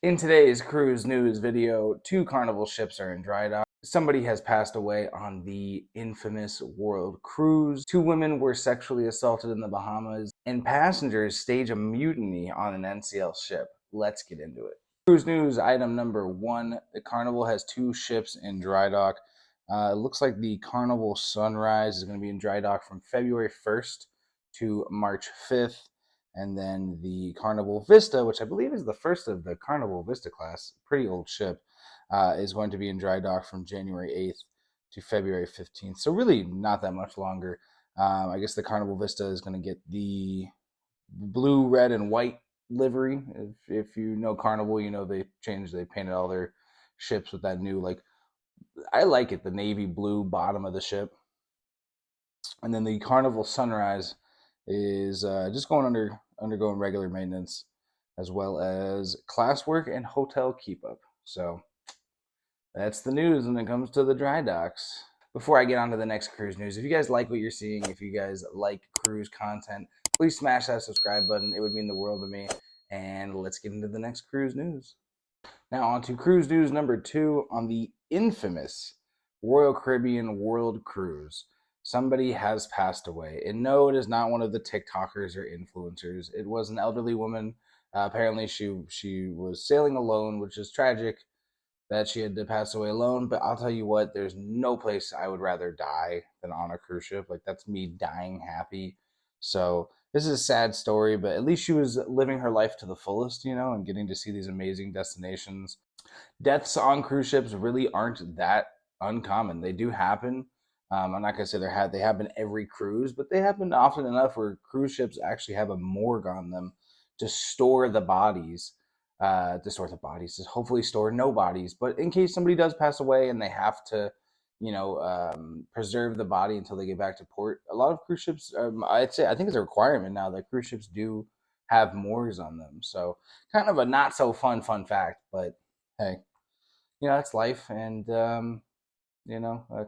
In today's cruise news video, two Carnival ships are in dry dock. Somebody has passed away on the infamous World Cruise. Two women were sexually assaulted in the Bahamas, and passengers stage a mutiny on an NCL ship. Let's get into it. Cruise news item number one: the Carnival has two ships in dry dock. It looks like the Carnival Sunrise is going to be in dry dock from February 1st to March 5th. And then the Carnival Vista, which I believe is the first of the Carnival Vista class, pretty old ship, is going to be in dry dock from January 8th to February 15th. So really not that much longer. I guess the Carnival Vista is going to get the blue, red, and white livery. If you know Carnival, you know they painted all their ships with that new, I like it, the navy blue bottom of the ship. And then the Carnival Sunrise is just undergoing regular maintenance, as well as class work and hotel keep up. So that's the news when it comes to the dry docks. Before I get on to the next cruise news, if you guys like what you're seeing, if you guys like cruise content, please smash that subscribe button. It would mean the world to me. And let's get into the next cruise news. Now on to cruise news number two. On the infamous Royal Caribbean World Cruise, somebody has passed away. And no, it is not one of the TikTokers or influencers. It was an elderly woman. Apparently she was sailing alone, which is tragic that she had to pass away alone. But I'll tell you what, there's no place I would rather die than on a cruise ship. Like, that's me dying happy. So this is a sad story, but at least she was living her life to the fullest, and getting to see these amazing destinations. Deaths on cruise ships really aren't that uncommon. They do happen. I'm not gonna say they happen every cruise, but they happen often enough where cruise ships actually have a morgue on them to store the bodies, to hopefully store no bodies. But in case somebody does pass away and they have to, preserve the body until they get back to port, a lot of cruise ships, I think it's a requirement now that cruise ships do have morgues on them. So kind of a not so fun fact, but hey, it's life, and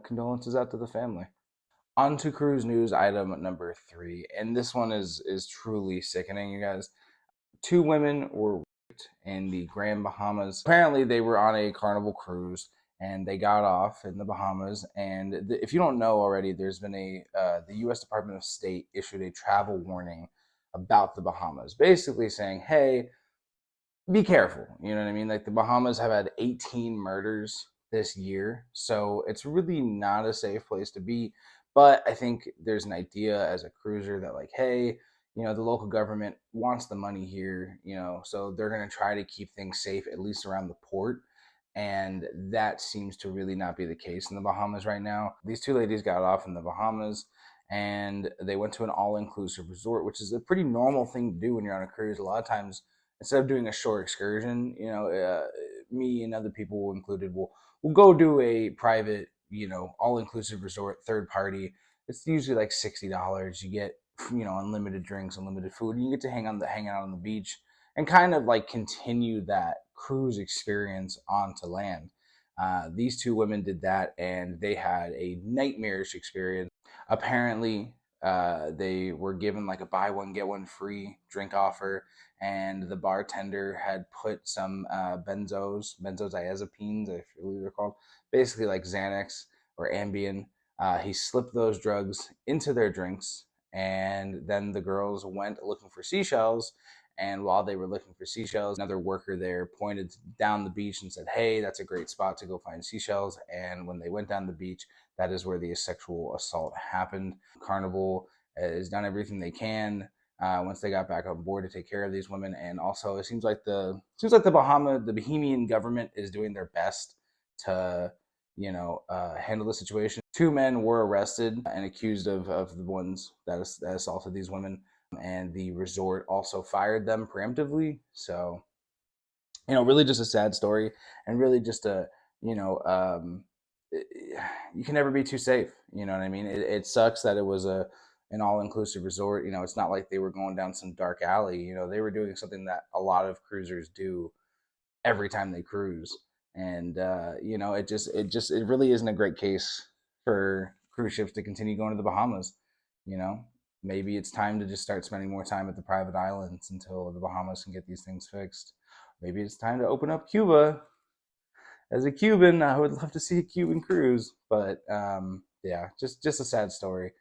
condolences out to the family. On to cruise news item number three, and this one is truly sickening, you guys. Two women were raped in the Grand Bahamas. Apparently, they were on a Carnival cruise, and they got off in the Bahamas. And if you don't know already, there's been the U.S. Department of State issued a travel warning about the Bahamas, basically saying, hey, be careful. You know what I mean? Like, the Bahamas have had 18 murders this year, so it's really not a safe place to be. But I think there's an idea as a cruiser that, like, hey, the local government wants the money here, so they're going to try to keep things safe, at least around the port. And that seems to really not be the case in the Bahamas right now. These two ladies got off in the Bahamas, and they went to an all-inclusive resort, which is a pretty normal thing to do when you're on a cruise. A lot of times, instead of doing a short excursion, me and other people included will go do a private, all-inclusive resort, third party. It's usually like $60. You get, unlimited drinks, unlimited food, and you get to hang out on the beach and kind of like continue that cruise experience onto land. These two women did that, and they had a nightmarish experience. Apparently, they were given like a buy one get one free drink offer, and the bartender had put some benzodiazepines, I believe they're called, basically like Xanax or Ambien. He slipped those drugs into their drinks, and then the girls went looking for seashells. And while they were looking for seashells, another worker there pointed down the beach and said, hey, that's a great spot to go find seashells. And when they went down the beach, that is where the sexual assault happened. Carnival has done everything they can once they got back on board to take care of these women. And also, it seems like the Bahamian government is doing their best to, handle the situation. Two men were arrested and accused of the ones that assaulted these women, and the resort also fired them preemptively. So, really just a sad story, and really just you can never be too safe. You know what I mean? It sucks that it was an all-inclusive resort. It's not like they were going down some dark alley. They were doing something that a lot of cruisers do every time they cruise. And it really isn't a great case for cruise ships to continue going to the Bahamas. Maybe it's time to just start spending more time at the private islands until the Bahamas can get these things fixed. maybe it's time to open up Cuba. As a Cuban, I would love to see a Cuban cruise, but yeah, just a sad story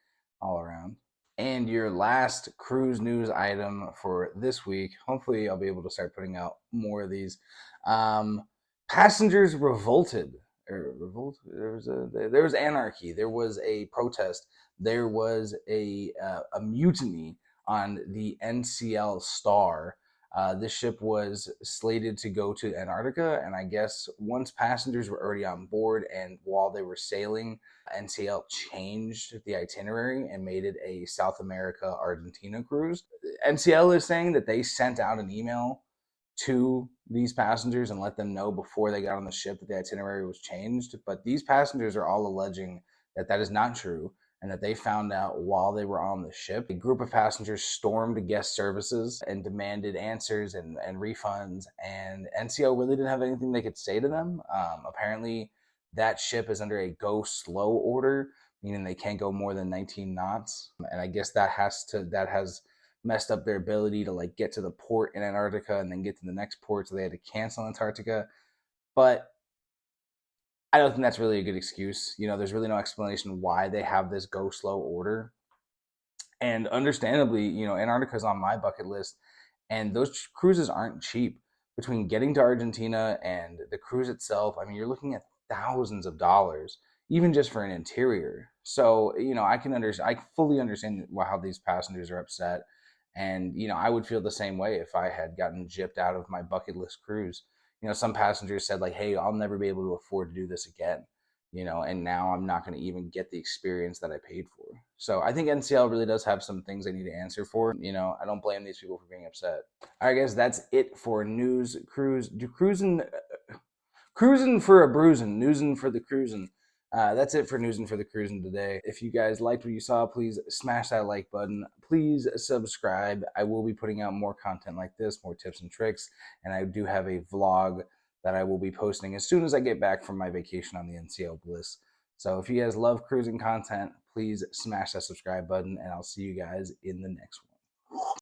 all around. And your last cruise news item for this week. Hopefully, I'll be able to start putting out more of these. Um, Passengers revolted. Or revolt. There was anarchy. There was a protest. There was a mutiny on the NCL Star. This ship was slated to go to Antarctica, and I guess once passengers were already on board and while they were sailing, NCL changed the itinerary and made it a South America Argentina cruise. NCL is saying that they sent out an email to these passengers and let them know before they got on the ship that the itinerary was changed. But these passengers are all alleging that that is not true and that they found out while they were on the ship. A group of passengers stormed guest services and demanded answers and refunds, and NCO really didn't have anything they could say to them. Apparently, that ship is under a go slow order, meaning they can't go more than 19 knots. And I guess that has messed up their ability to like get to the port in Antarctica and then get to the next port, so they had to cancel Antarctica. But I don't think that's really a good excuse. There's really no explanation why they have this go slow order. And understandably, Antarctica is on my bucket list, and those cruises aren't cheap. Between getting to Argentina and the cruise itself, I mean, you're looking at thousands of dollars, even just for an interior. So, I fully understand how these passengers are upset. And, I would feel the same way if I had gotten gypped out of my bucket list cruise. Some passengers said, like, hey, I'll never be able to afford to do this again, and now I'm not going to even get the experience that I paid for. So I think NCL really does have some things they need to answer for. I don't blame these people for being upset. All right, guys, that's it for news cruise. Cruising for a bruising, newsing for the cruising. That's it for newsing for the cruising today. If you guys liked what you saw, please smash that like button. Please subscribe. I will be putting out more content like this, more tips and tricks, and I do have a vlog that I will be posting as soon as I get back from my vacation on the NCL Bliss. So if you guys love cruising content, please smash that subscribe button, and I'll see you guys in the next one.